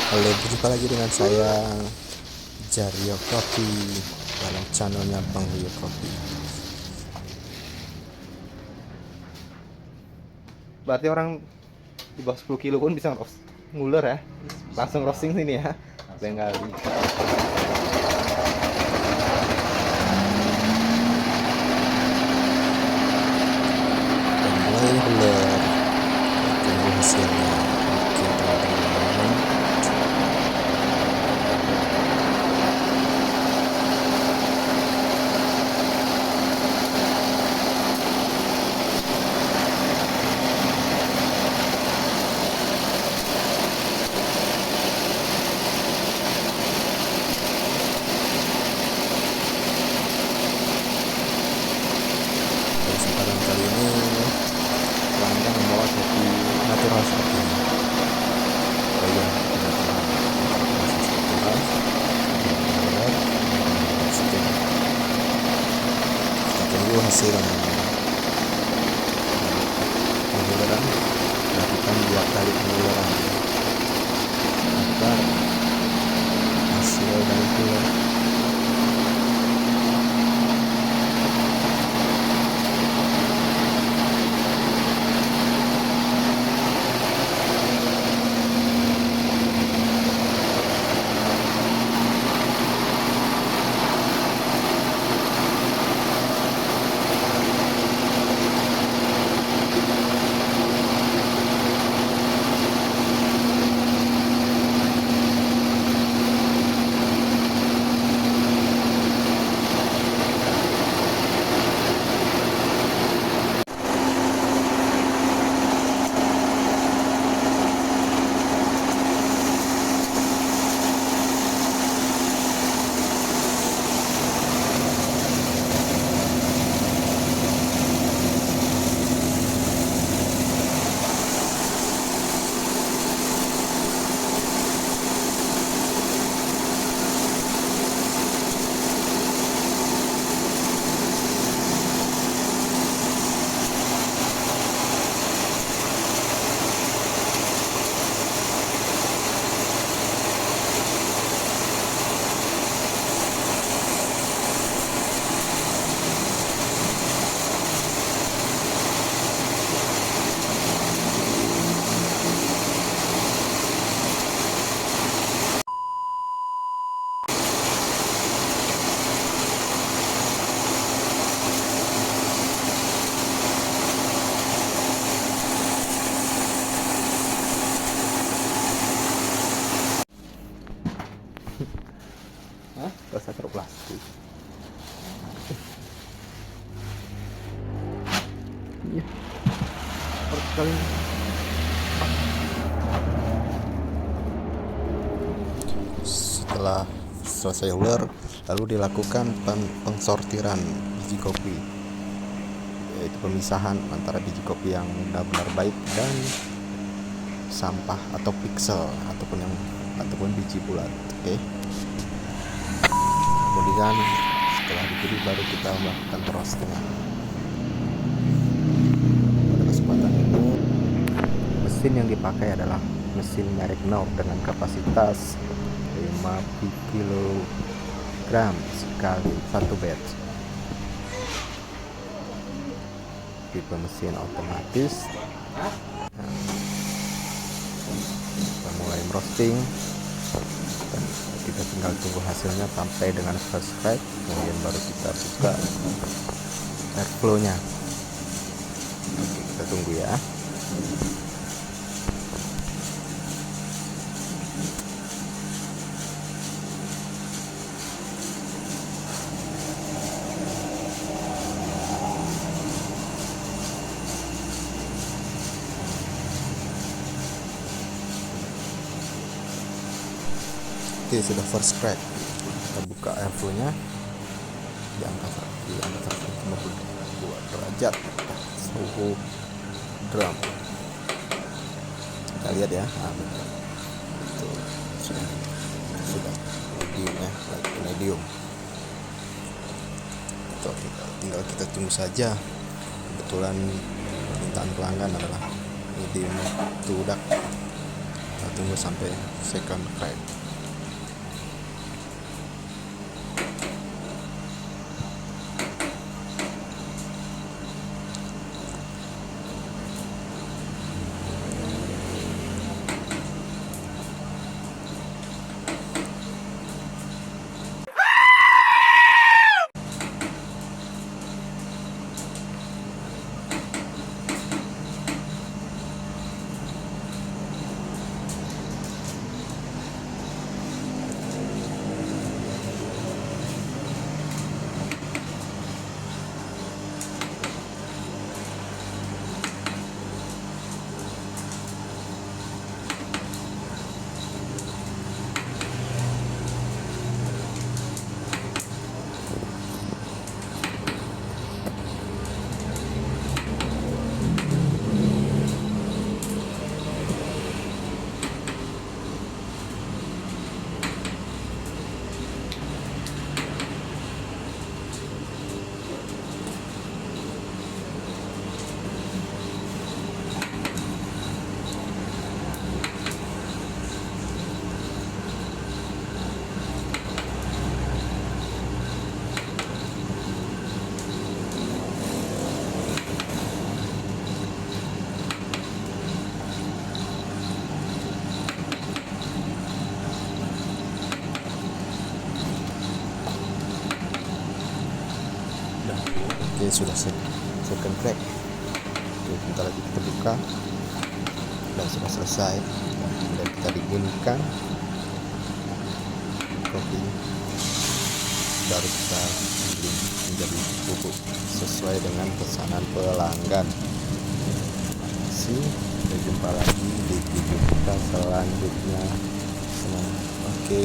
Halo, berjumpa lagi dengan saya Jario Kopi dalam channelnya Bang Rio Kopi. Berarti orang di bawah 10 kilo pun bisa nguler ya. Langsung roasting sini ya. Bengali. Dan mulai ular, tunggu hasilnya. Oke teman-teman. Pada kesempatan kali ini pelanggan membawa kopi natural seperti ini. Oh iya, kopi natural. Masih natural. Benar. Kita tunggu hasil penguluran. Lakukan 2 kali penguluran agar hasil dari ular Hah? Rasa keruk plastik. Iya. Kali setelah selesai ular, lalu dilakukan pengsortiran biji kopi, yaitu pemisahan antara biji kopi yang benar-benar baik dan sampah atau pixel ataupun biji bulat. Oke. Kemudian setelah dipilih baru kita melakukan roastingan. Pada kesempatan ini mesin yang dipakai adalah mesin merek Knorr dengan kapasitas 5 kg sekali 1 batch. Tipe mesin otomatis. Kita mulai roasting dan kita tinggal tunggu hasilnya sampai dengan selesai, kemudian baru kita buka airflow nya. Oke, kita tunggu ya. Oke, sudah first crack. Kita buka airflow nya di angka 152 derajat suhu drum. Kita lihat ya. Itu sudah medium ya, medium. Tinggal kita tunggu saja. Kebetulan permintaan pelanggan adalah medium to dark tunggu sampai second crack. Oke, sudah second crack. Oke, bentar lagi kita buka dan sudah selesai. Dan kita dinginkan kopi, baru kita giling menjadi bubuk sesuai dengan pesanan pelanggan. Terima kasih, sampai jumpa lagi di video kita selanjutnya. Oke.